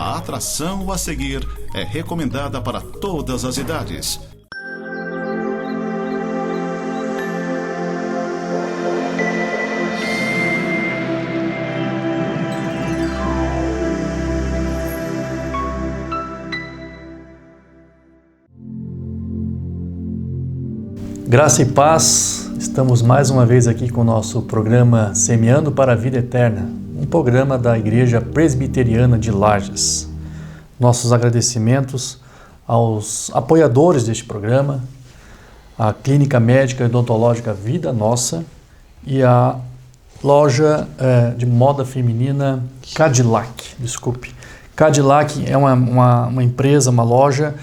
A atração a seguir é recomendada para todas as idades. Graça e paz, estamos mais uma vez aqui com o nosso programa Semeando para a Vida Eterna, um programa da Igreja Presbiteriana de Lages. Nossos agradecimentos aos apoiadores deste programa, a Clínica Médica e Odontológica Vida Nossa e a loja de moda feminina Cadillac. Cadillac é uma empresa, uma loja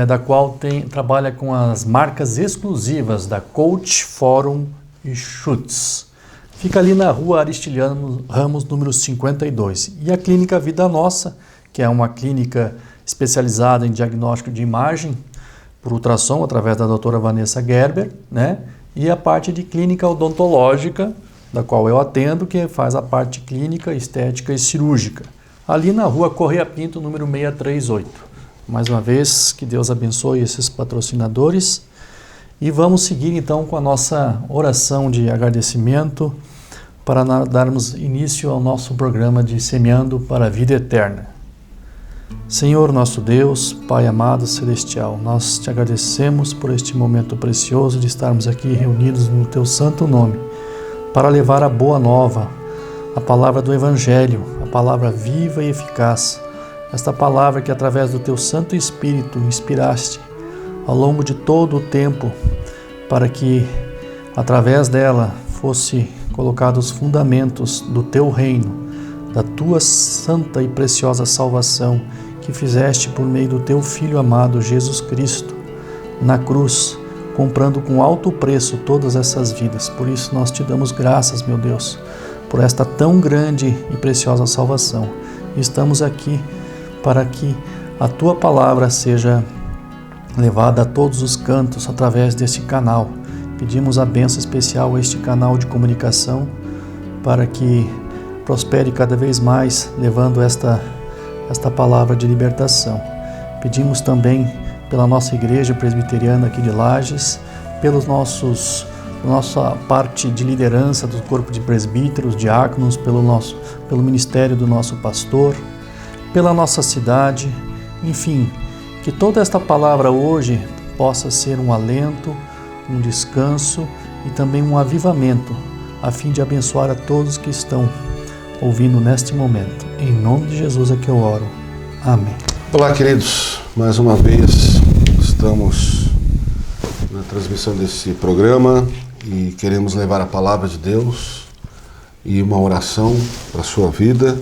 da qual trabalha com as marcas exclusivas da Coach, Fórum e Schutz. Fica ali na rua Aristiliano Ramos, número 52. E a Clínica Vida Nossa, que é uma clínica especializada em diagnóstico de imagem por ultrassom, através da doutora Vanessa Gerber, né? E a parte de clínica odontológica, da qual eu atendo, que faz a parte clínica, estética e cirúrgica. Ali na rua Correia Pinto, número 638. Mais uma vez, que Deus abençoe esses patrocinadores. E vamos seguir então com a nossa oração de agradecimento para darmos início ao nosso programa de Semeando para a Vida Eterna. Senhor nosso Deus, Pai amado celestial, nós te agradecemos por este momento precioso de estarmos aqui reunidos no teu santo nome para levar a boa nova, a palavra do Evangelho, a palavra viva e eficaz. Esta palavra que através do teu Santo Espírito inspiraste ao longo de todo o tempo, para que através dela fosse colocados os fundamentos do teu reino, da tua santa e preciosa salvação que fizeste por meio do teu Filho amado Jesus Cristo na cruz, comprando com alto preço todas essas vidas. Por isso nós te damos graças, meu Deus, por esta tão grande e preciosa salvação. E estamos aqui para que a tua palavra seja levada a todos os cantos através deste canal. Pedimos a bênção especial a este canal de comunicação para que prospere cada vez mais, levando esta palavra de libertação. Pedimos também pela nossa igreja presbiteriana aqui de Lages, pelos nossa parte de liderança do corpo de presbíteros, diáconos, pelo ministério do nosso pastor, pela nossa cidade, enfim, que toda esta palavra hoje possa ser um alento, um descanso e também um avivamento, a fim de abençoar a todos que estão ouvindo neste momento. Em nome de Jesus é que eu oro. Amém. Olá, queridos, mais uma vez estamos na transmissão desse programa e queremos levar a palavra de Deus e uma oração para a sua vida.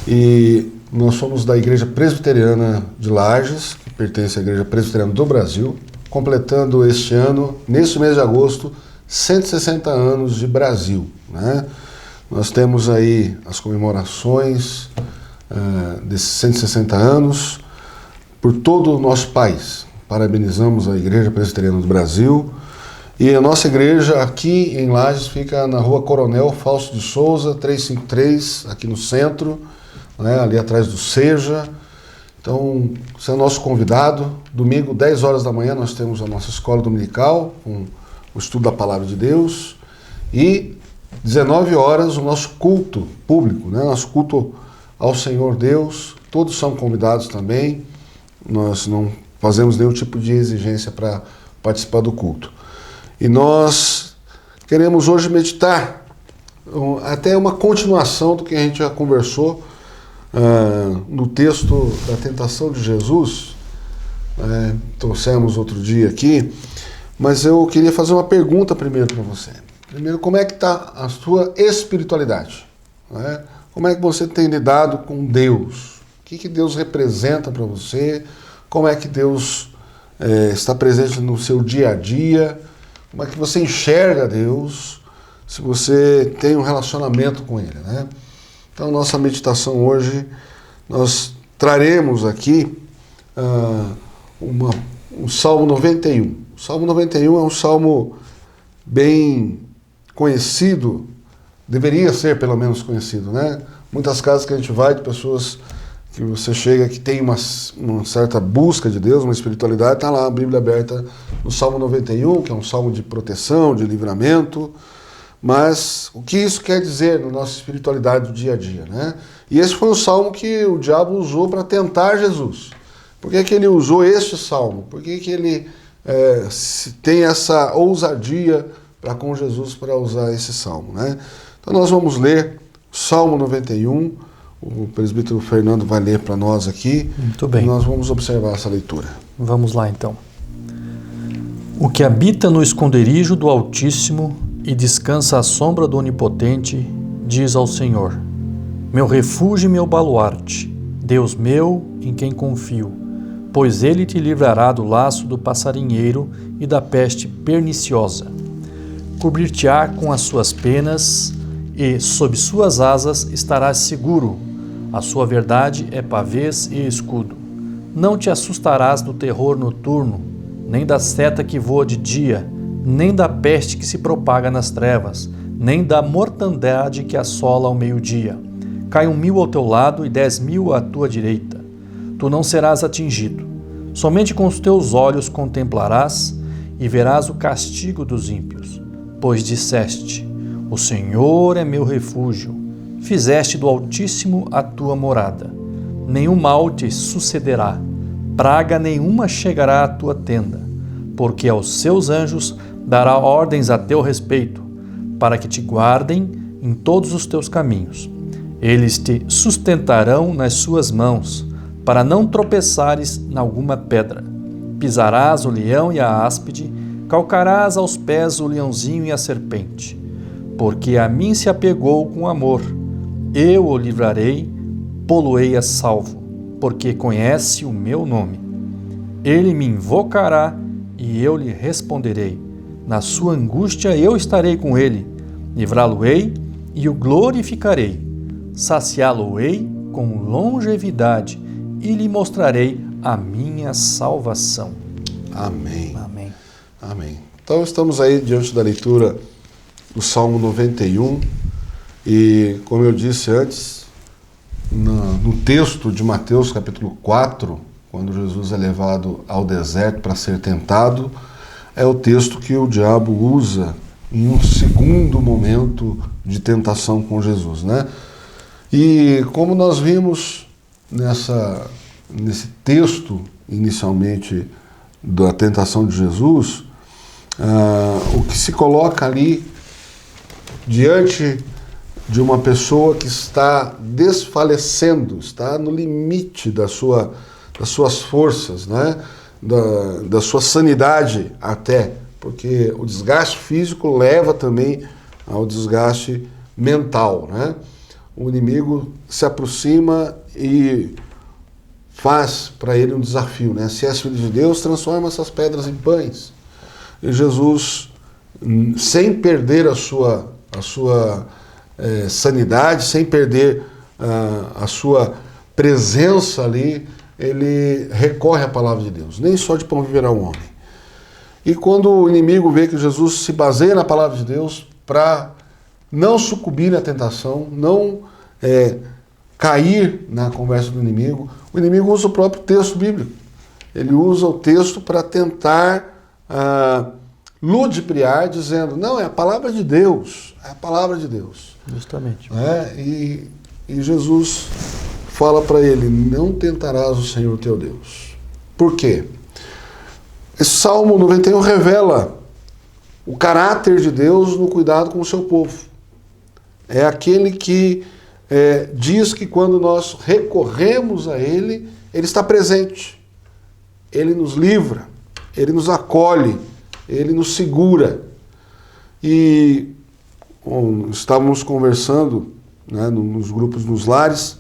E nós somos da Igreja Presbiteriana de Lages, que pertence à Igreja Presbiteriana do Brasil, completando este ano, neste mês de agosto, 160 anos de Brasil, né? Nós temos aí as comemorações desses 160 anos por todo o nosso país. Parabenizamos a Igreja Presbiteriana do Brasil. E a nossa igreja aqui em Lages fica na rua Coronel Fausto de Souza, 353, aqui no centro, né, ali atrás do Seja. Então, você é o nosso convidado. Domingo, 10 horas da manhã, nós temos a nossa escola dominical, com o estudo da Palavra de Deus. E 19 horas, o nosso culto público, né, nosso culto ao Senhor Deus. Todos são convidados também. Nós não fazemos nenhum tipo de exigência para participar do culto. E nós queremos hoje meditar, até uma continuação do que a gente já conversou no texto da tentação de Jesus, trouxemos outro dia aqui, mas eu queria fazer uma pergunta primeiro para você. Primeiro, como é que está a sua espiritualidade? Né? Como é que você tem lidado com Deus? O que Deus representa para você? Como é que Deus está presente no seu dia a dia? Como é que você enxerga Deus? Se você tem um relacionamento com Ele, né? Então, nossa meditação hoje, nós traremos aqui um Salmo 91. O Salmo 91 é um salmo bem conhecido, deveria ser pelo menos conhecido, né? Muitas casas que a gente vai de pessoas que você chega, que tem uma certa busca de Deus, uma espiritualidade, está lá a Bíblia aberta no Salmo 91, que é um salmo de proteção, de livramento. Mas o que isso quer dizer na nossa espiritualidade do dia a dia, né? E esse foi o salmo que o diabo usou para tentar Jesus. Por que ele usou este salmo? Por que ele tem essa ousadia para com Jesus para usar esse salmo, né? Então nós vamos ler o Salmo 91, o presbítero Fernando vai ler para nós aqui. Muito bem. E nós vamos observar essa leitura. Vamos lá então. O que habita no esconderijo do Altíssimo e descansa à sombra do Onipotente, diz ao Senhor: meu refúgio e meu baluarte, Deus meu, em quem confio, pois ele te livrará do laço do passarinheiro e da peste perniciosa. Cobrir-te-á com as suas penas e sob suas asas estarás seguro. A sua verdade é pavês e escudo. Não te assustarás do terror noturno, nem da seta que voa de dia, nem da peste que se propaga nas trevas, nem da mortandade que assola ao meio-dia. Cai 1.000 ao teu lado e 10.000 à tua direita. Tu não serás atingido. Somente com os teus olhos contemplarás e verás o castigo dos ímpios. Pois disseste: o Senhor é meu refúgio. Fizeste do Altíssimo a tua morada. Nenhum mal te sucederá, praga nenhuma chegará à tua tenda, porque aos seus anjos dará ordens a teu respeito, para que te guardem em todos os teus caminhos. Eles te sustentarão nas suas mãos, para não tropeçares em alguma pedra. Pisarás o leão e a áspide, calcarás aos pés o leãozinho e a serpente. Porque a mim se apegou com amor, eu o livrarei, pô-lo-ei a salvo, porque conhece o meu nome. Ele me invocará e eu lhe responderei. Na sua angústia eu estarei com ele, livrá-lo-ei e o glorificarei. Saciá-lo-ei com longevidade e lhe mostrarei a minha salvação. Amém. Amém. Amém. Então estamos aí diante da leitura do Salmo 91 e, como eu disse antes, no texto de Mateus capítulo 4, quando Jesus é levado ao deserto para ser tentado, é o texto que o diabo usa em um segundo momento de tentação com Jesus, né? E como nós vimos nesse texto, inicialmente, da tentação de Jesus, o que se coloca ali diante de uma pessoa que está desfalecendo, está no limite das suas forças, né? Da sua sanidade até, porque o desgaste físico leva também ao desgaste mental, né? O inimigo se aproxima e faz para ele um desafio, né? Se és filho de Deus, transforma essas pedras em pães. E Jesus, sem perder a sua sanidade, sem perder a sua presença ali, ele recorre à palavra de Deus. Nem só de pão viverá o homem. E quando o inimigo vê que Jesus se baseia na palavra de Deus para não sucumbir à tentação, não cair na conversa do inimigo, o inimigo usa o próprio texto bíblico. Ele usa o texto para tentar ludibriar, dizendo, não, é a palavra de Deus, é a palavra de Deus. Justamente. E Jesus fala para ele, não tentarás o Senhor teu Deus. Por quê? Esse Salmo 91 revela o caráter de Deus no cuidado com o seu povo. É aquele que diz que quando nós recorremos a Ele, Ele está presente. Ele nos livra, Ele nos acolhe, Ele nos segura. E estávamos conversando, né, nos grupos, nos lares,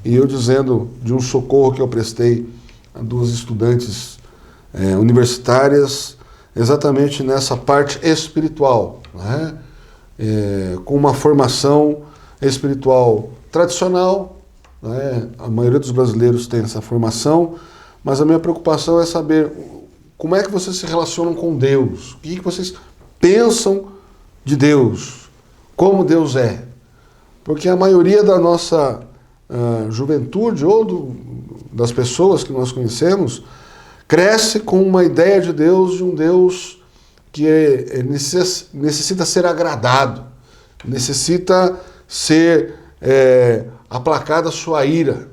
e eu dizendo de um socorro que eu prestei a duas estudantes universitárias, exatamente nessa parte espiritual, né? Com uma formação espiritual tradicional, né? A maioria dos brasileiros tem essa formação, mas a minha preocupação é saber como é que vocês se relacionam com Deus, o que vocês pensam de Deus, como Deus é. Porque a maioria da nossa juventude ou das pessoas que nós conhecemos, cresce com uma ideia de um Deus que necessita ser agradado, necessita ser aplacada a sua ira.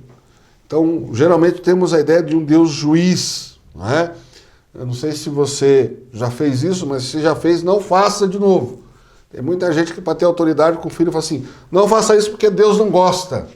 Então, geralmente temos a ideia de um Deus juiz, não é? Eu não sei se você já fez isso, mas se já fez, não faça de novo. Tem muita gente que, para ter autoridade com o filho, fala assim, não faça isso porque Deus não gosta.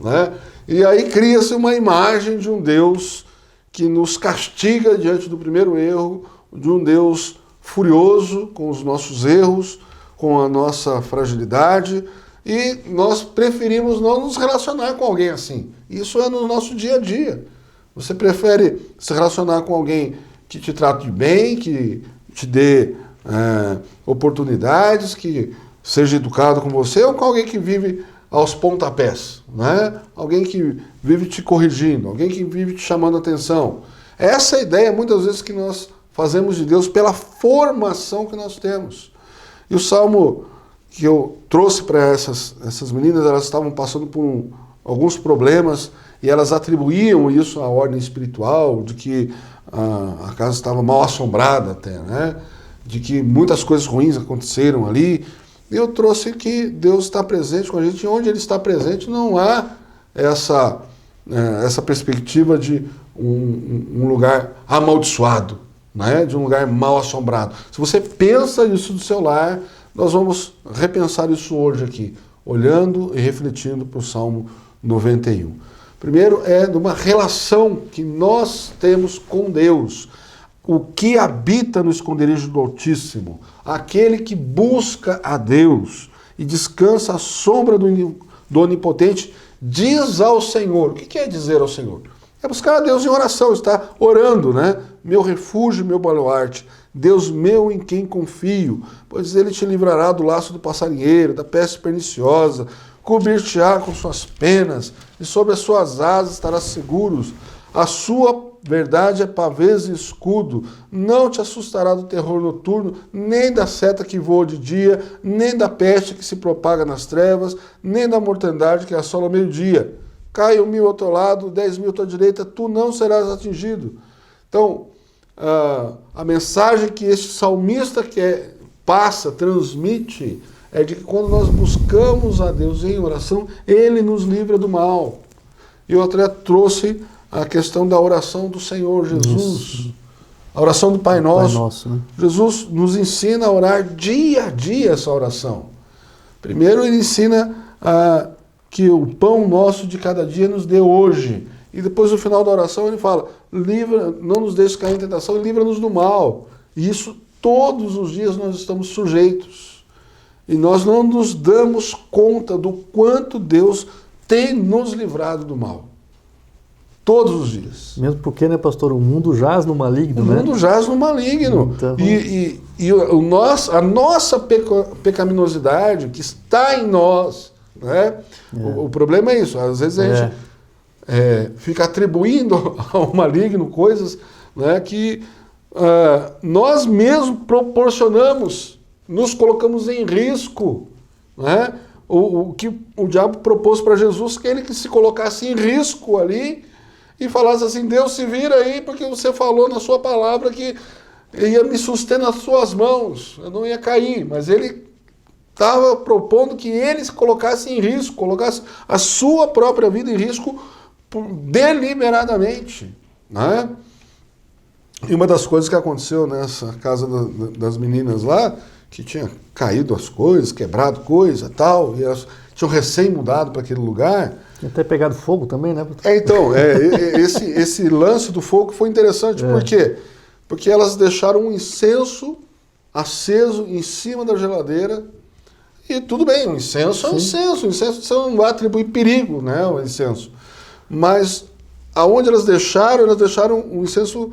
Né? E aí cria-se uma imagem de um Deus que nos castiga diante do primeiro erro, de um Deus furioso com os nossos erros, com a nossa fragilidade, e nós preferimos não nos relacionar com alguém assim. Isso é no nosso dia a dia. Você prefere se relacionar com alguém que te trate bem, que te dê oportunidades, que seja educado com você, ou com alguém que vive aos pontapés, né? Alguém que vive te corrigindo, alguém que vive te chamando a atenção. Essa é a ideia, muitas vezes, que nós fazemos de Deus pela formação que nós temos. E o salmo que eu trouxe para essas meninas, elas estavam passando por alguns problemas e elas atribuíam isso à ordem espiritual, de que a casa estava mal assombrada até, né? De que muitas coisas ruins aconteceram ali. E eu trouxe que Deus está presente com a gente, e onde Ele está presente não há essa perspectiva de um lugar amaldiçoado, né? De um lugar mal assombrado. Se você pensa isso do seu lar, nós vamos repensar isso hoje aqui, olhando e refletindo para o Salmo 91. Primeiro é de uma relação que nós temos com Deus. O que habita no esconderijo do Altíssimo, aquele que busca a Deus e descansa à sombra do Onipotente, diz ao Senhor. O que quer dizer ao Senhor? É buscar a Deus em oração, está orando, né? Meu refúgio, meu baluarte, Deus meu em quem confio, pois Ele te livrará do laço do passarinheiro, da peste perniciosa, cobrir-te-á com suas penas, e sobre as suas asas estarás seguros. A sua verdade é pavês e escudo, não te assustará do terror noturno, nem da seta que voa de dia, nem da peste que se propaga nas trevas, nem da mortandade que assola ao meio-dia. Cai 1.000 ao teu lado, 10.000 à tua direita, tu não serás atingido. Então, a mensagem que este salmista transmite, é de que quando nós buscamos a Deus em oração, Ele nos livra do mal. E eu até trouxe a questão da oração do Senhor Jesus, a oração do Pai Nosso. Né? Jesus nos ensina a orar dia a dia essa oração. Primeiro Ele ensina que o pão nosso de cada dia nos dê hoje. E depois, no final da oração, Ele fala, não nos deixes cair em tentação e livra-nos do mal. E isso todos os dias nós estamos sujeitos. E nós não nos damos conta do quanto Deus tem nos livrado do mal. Todos os dias. Mesmo porque, né, pastor, o mundo jaz no maligno, né? O mundo jaz no maligno. Então... E a nossa pecaminosidade que está em nós, né? O problema é isso. Às vezes a gente fica atribuindo ao maligno coisas, né, que nós mesmos proporcionamos, nos colocamos em risco, né? O que o diabo propôs para Jesus, que ele que se colocasse em risco ali e falasse assim, Deus, se vira aí, porque você falou na sua palavra que ia me suster nas suas mãos, eu não ia cair, mas ele estava propondo que ele se colocasse em risco, colocasse a sua própria vida em risco deliberadamente, né? E uma das coisas que aconteceu nessa casa das meninas lá, que tinha caído as coisas, quebrado coisa tal, e elas tinham recém mudado para aquele lugar. Tinha até pegado fogo também, né? Esse lance do fogo foi interessante, por quê? Porque elas deixaram um incenso aceso em cima da geladeira, e tudo bem, o incenso é um incenso, o incenso você não vai atribuir perigo, né, o incenso. Mas aonde elas deixaram um incenso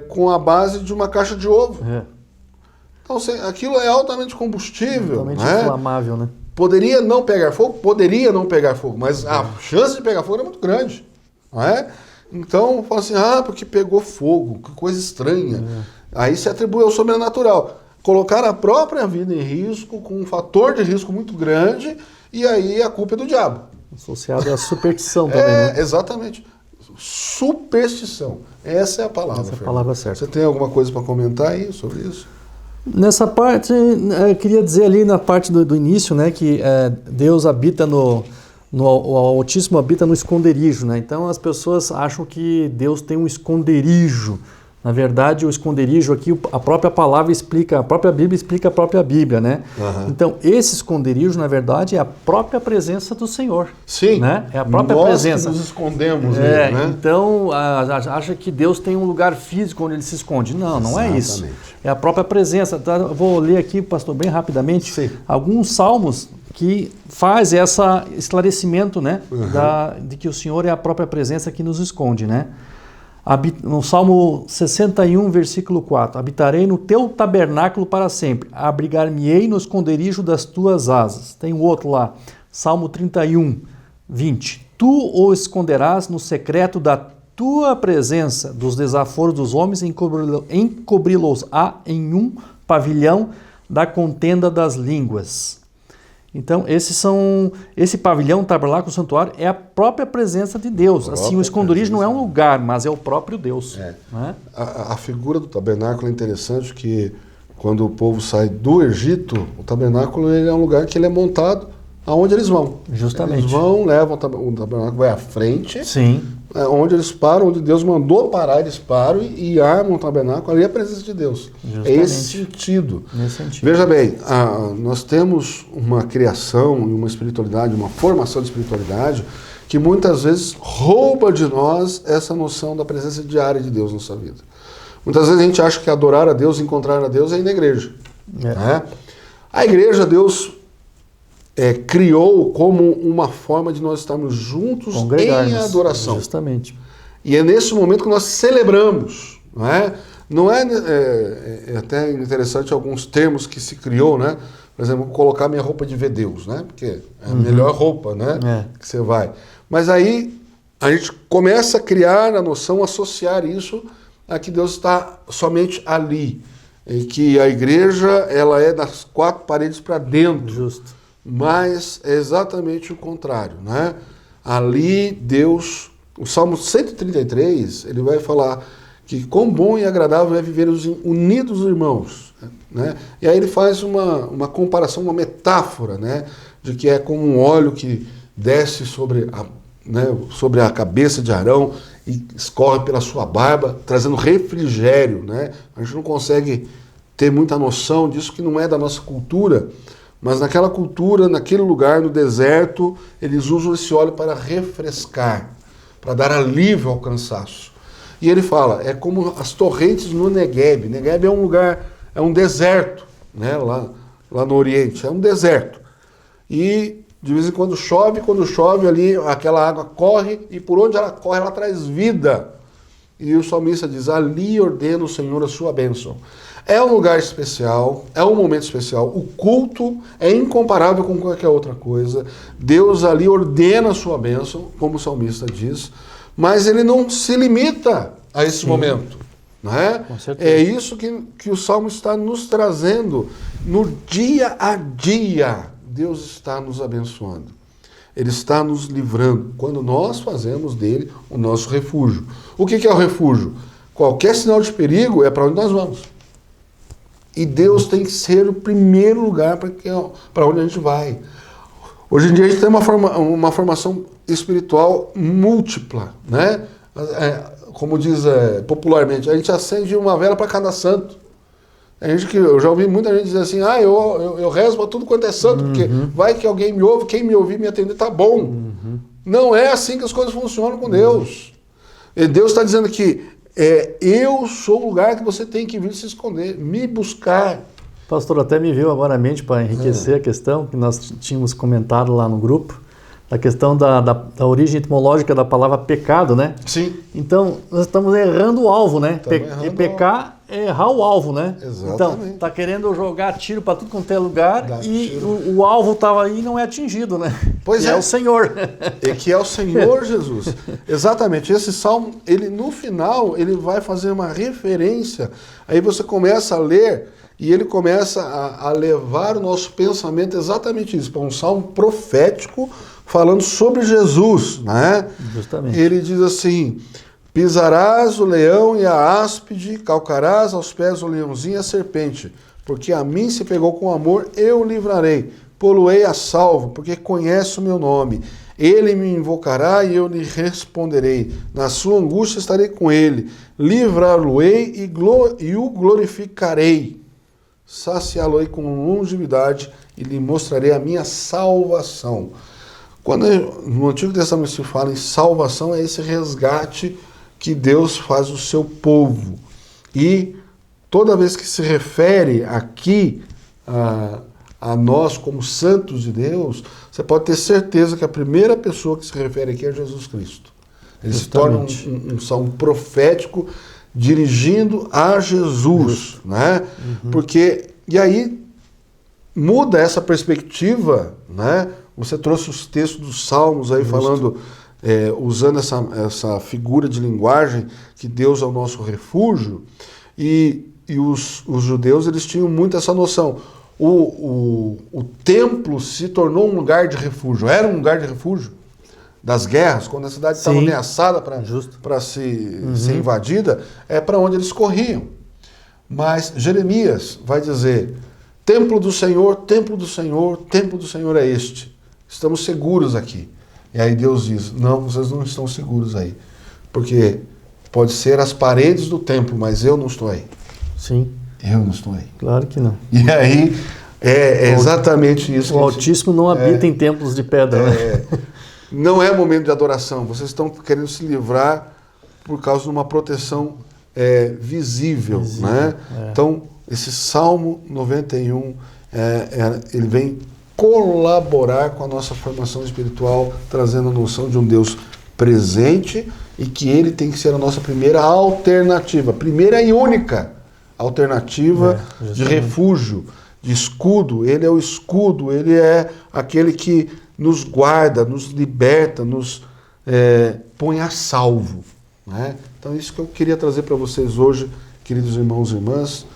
com a base de uma caixa de ovo. Então, aquilo é altamente combustível. Altamente inflamável, né? Poderia não pegar fogo, mas a chance de pegar fogo era muito grande. Não é? Então, fala assim, porque pegou fogo, que coisa estranha. Aí se atribui ao sobrenatural. Colocar a própria vida em risco, com um fator de risco muito grande, e aí a culpa é do diabo. associado à superstição também, né? Exatamente. Superstição. Essa é a palavra. Essa é a palavra certa. Você tem alguma coisa para comentar aí sobre isso? Nessa parte, eu queria dizer ali na parte do início, né, que Deus habita o Altíssimo habita no esconderijo, né? Então as pessoas acham que Deus tem um esconderijo. Na verdade, o esconderijo aqui, a própria palavra explica, a própria Bíblia explica a própria Bíblia, né? Uhum. Então, esse esconderijo, na verdade, é a própria presença do Senhor. Sim. Né? É a própria nós presença. Que nos escondemos nele, né? Então, acha que Deus tem um lugar físico onde ele se esconde. Não, não é isso. É a própria presença. Então, eu vou ler aqui, pastor, bem rapidamente, alguns salmos que faz esse esclarecimento, né? De que o Senhor é a própria presença que nos esconde, né? No Salmo 61, versículo 4, habitarei no teu tabernáculo para sempre, abrigar-me-ei no esconderijo das tuas asas. Tem um outro lá, Salmo 31, 20, tu o esconderás no secreto da tua presença, dos desaforos dos homens, encobri-los-á em um pavilhão da contenda das línguas. Então, esse pavilhão, o tabernáculo, o santuário, é a própria presença de Deus. Assim, o esconderijo não é um lugar, mas é o próprio Deus. Né? A figura do tabernáculo é interessante, que quando o povo sai do Egito, o tabernáculo ele é um lugar que ele é montado aonde eles vão. Justamente. Eles vão, levam o tabernáculo, vai à frente. Sim. Onde eles param, onde Deus mandou parar, eles param e armam o tabernáculo, ali é a presença de Deus. Justamente. É esse sentido. Nesse sentido. Veja bem, nós temos uma criação, uma espiritualidade, uma formação de espiritualidade que muitas vezes rouba de nós essa noção da presença diária de Deus na nossa vida. Muitas vezes a gente acha que adorar a Deus, encontrar a Deus é ir na igreja. Né? A igreja, Deus criou como uma forma de nós estarmos juntos em adoração. Justamente. E é nesse momento que nós celebramos. Não é? Não é até interessante alguns termos que se criou, né? Por exemplo, colocar minha roupa de ver Deus, né? Porque é a melhor roupa, né? Que você vai. Mas aí a gente começa a criar a noção, associar isso a que Deus está somente ali. E que a igreja ela é das quatro paredes para dentro. Justo. Mas é exatamente o contrário, né? Ali Deus, o Salmo 133, ele vai falar que quão bom e agradável é viver unidos irmãos, né? E aí ele faz uma comparação, uma metáfora, né? De que é como um óleo que desce sobre a cabeça de Arão e escorre pela sua barba, trazendo refrigério, né? A gente não consegue ter muita noção disso, que não é da nossa cultura. Mas naquela cultura, naquele lugar, no deserto, eles usam esse óleo para refrescar, para dar alívio ao cansaço. E ele fala, é como as torrentes no Negueb. Negueb é um lugar, é um deserto, né? lá no Oriente, é um deserto. E de vez em quando chove ali, aquela água corre, e por onde ela corre, ela traz vida. E o salmista diz, ali ordena o Senhor a sua bênção. É um lugar especial, é um momento especial. O culto é incomparável com qualquer outra coisa. Deus ali ordena a sua bênção, como o salmista diz, mas ele não se limita a esse momento. Não é? Com certeza. É isso que o Salmo está nos trazendo. No dia a dia, Deus está nos abençoando. Ele está nos livrando, quando nós fazemos dele o nosso refúgio. O que é o refúgio? Qualquer sinal de perigo é para onde nós vamos. E Deus tem que ser o primeiro lugar para onde a gente vai. Hoje em dia a gente tem uma formação espiritual múltipla, né? Como diz popularmente, a gente acende uma vela para cada santo. Eu já ouvi muita gente dizer assim, eu rezo para tudo quanto é santo, porque vai que alguém me ouve, quem me ouvir me atender, tá bom. Não é assim que as coisas funcionam com Deus. E Deus está dizendo que eu sou o lugar que você tem que vir se esconder, me buscar. Pastor, até me veio agora à mente para enriquecer a questão que nós tínhamos comentado lá no grupo, a questão da origem etimológica da palavra pecado, né? Sim. Então, nós estamos errando o alvo, né? E pecar é errar o alvo, né? Exatamente. Então, tá querendo jogar tiro para tudo quanto é lugar e o alvo estava aí e não é atingido, né? Pois é. É o Senhor. E que é o Senhor Jesus. Exatamente. Esse salmo, ele no final, ele vai fazer uma referência. Aí você começa a ler e ele começa a levar o nosso pensamento exatamente isso, para um salmo profético falando sobre Jesus, né? Justamente. Ele diz assim: pisarás o leão e a áspide, calcarás aos pés o leãozinho e a serpente, porque a mim se pegou com amor, eu o livrarei, pô-lo-ei a salvo, porque conhece o meu nome. Ele me invocará e eu lhe responderei. Na sua angústia estarei com ele. Livrá-lo-ei e o glorificarei. Saciá-lo-ei com longevidade e lhe mostrarei a minha salvação. Quando no Antigo Testamento se fala em salvação, é esse resgate que Deus faz o seu povo. E toda vez que se refere aqui a nós como santos de Deus, você pode ter certeza que a primeira pessoa que se refere aqui é Jesus Cristo. Ele Justamente. se torna um salmo profético dirigindo a Jesus, né? Porque, e aí muda essa perspectiva, né? Você trouxe os textos dos Salmos aí falando, usando essa figura de linguagem que Deus é o nosso refúgio, e os judeus eles tinham muito essa noção. O templo se tornou um lugar de refúgio, era um lugar de refúgio das guerras, quando a cidade estava ameaçada para ser invadida, é para onde eles corriam. Mas Jeremias vai dizer: templo do Senhor, templo do Senhor, templo do Senhor é este. Estamos seguros aqui. E aí Deus diz: não, vocês não estão seguros aí. Porque pode ser as paredes do templo, mas eu não estou aí. Sim. Eu não estou aí. Claro que não. E aí é exatamente isso. O Altíssimo não habita em templos de pedra. Né? Não é momento de adoração. Vocês estão querendo se livrar por causa de uma proteção visível. Né? Então, esse Salmo 91, ele vem colaborar com a nossa formação espiritual, trazendo a noção de um Deus presente e que ele tem que ser a nossa primeira alternativa, primeira e única alternativa de refúgio, de escudo. Ele é o escudo, ele é aquele que nos guarda, nos liberta, nos põe a salvo. Né? Então, isso que eu queria trazer para vocês hoje, queridos irmãos e irmãs.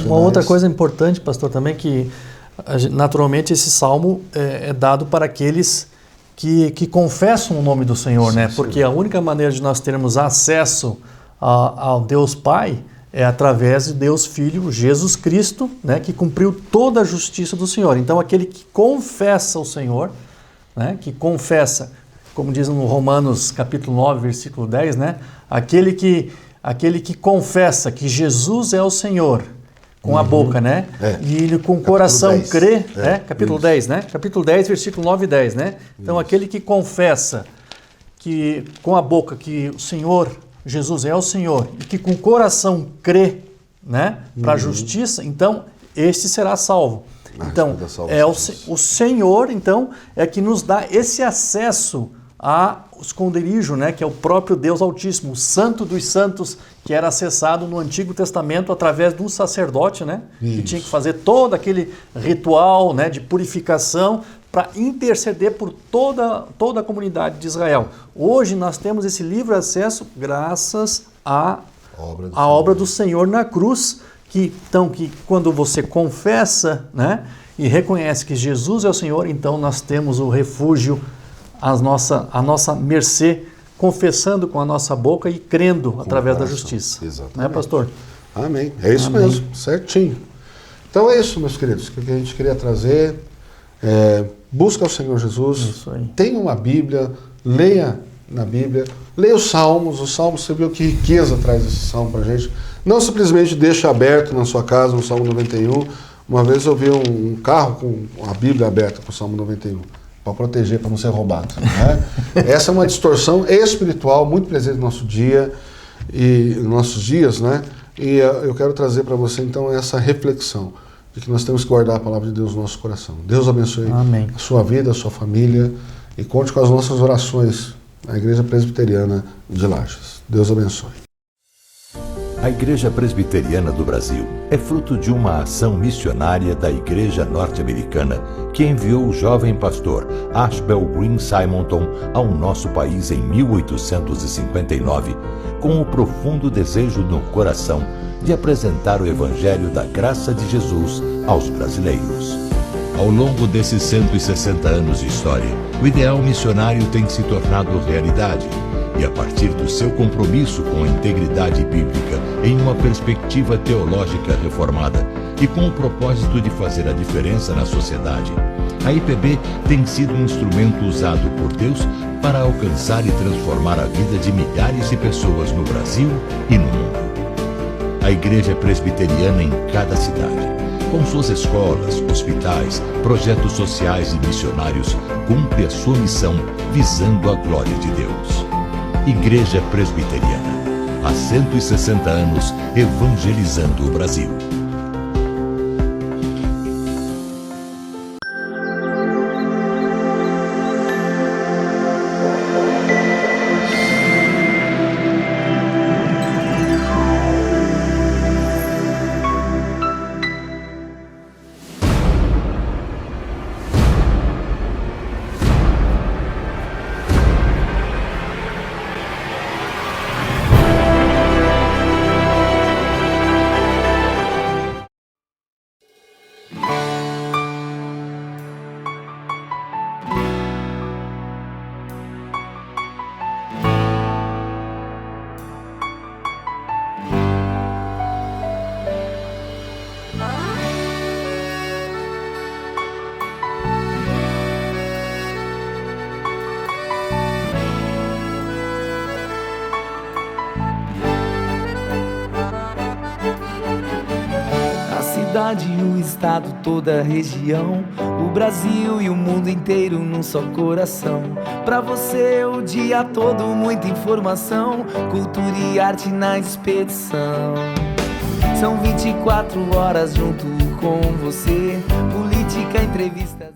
Uma outra coisa importante, pastor, também, que naturalmente esse salmo é dado para aqueles que confessam o nome do Senhor, sim, né? Porque a única maneira de nós termos acesso ao Deus Pai é através de Deus Filho, Jesus Cristo, né? Que cumpriu toda a justiça do Senhor. Então, aquele que confessa o Senhor, né? Que confessa, como diz no Romanos capítulo 9, versículo 10, né? Aquele que confessa que Jesus é o Senhor, com a boca, né? E ele com o coração crê, né? Capítulo 10, né? Capítulo 10, versículo 9 e 10, né? Então, aquele que confessa que com a boca que o Senhor, Jesus é o Senhor, e que com o coração crê, né? Para a justiça, então, este será salvo. Então, o Senhor, então, é que nos dá esse acesso ao esconderijo, né, que é o próprio Deus Altíssimo, o Santo dos Santos, que era acessado no Antigo Testamento através de um sacerdote, né, que tinha que fazer todo aquele ritual, né, de purificação para interceder por toda a comunidade de Israel. Hoje nós temos esse livre acesso graças à obra do Senhor na cruz, que quando você confessa, né, e reconhece que Jesus é o Senhor, então nós temos o refúgio a nossa mercê, confessando com a nossa boca e crendo através da justiça. Exatamente. Né, pastor? Amém. É isso mesmo, certinho. Então é isso, meus queridos, que a gente queria trazer. Busca o Senhor Jesus, isso aí. Tenha uma Bíblia, leia na Bíblia, leia os Salmos. Você viu que riqueza traz esse Salmo para a gente. Não simplesmente deixa aberto na sua casa, no Salmo 91. Uma vez eu vi um carro com a Bíblia aberta com o Salmo 91. Para proteger, para não ser roubado. Né? Essa é uma distorção espiritual muito presente no nosso dia e nos nossos dias, né? E eu quero trazer para você então essa reflexão de que nós temos que guardar a palavra de Deus no nosso coração. Deus abençoe a sua vida, a sua família e conte com as nossas orações na Igreja Presbiteriana de Lages. Deus abençoe. A Igreja Presbiteriana do Brasil é fruto de uma ação missionária da Igreja Norte-Americana que enviou o jovem pastor Ashbel Green Simonton ao nosso país em 1859, com o profundo desejo no coração de apresentar o Evangelho da Graça de Jesus aos brasileiros. Ao longo desses 160 anos de história, o ideal missionário tem se tornado realidade. E a partir do seu compromisso com a integridade bíblica em uma perspectiva teológica reformada e com o propósito de fazer a diferença na sociedade, a IPB tem sido um instrumento usado por Deus para alcançar e transformar a vida de milhares de pessoas no Brasil e no mundo. A Igreja Presbiteriana em cada cidade, com suas escolas, hospitais, projetos sociais e missionários, cumpre a sua missão visando a glória de Deus. Igreja Presbiteriana, há 160 anos evangelizando o Brasil. O estado, toda a região, o Brasil e o mundo inteiro num só coração. Pra você o dia todo muita informação, cultura e arte na expedição. São 24 horas junto com você, política, entrevistas.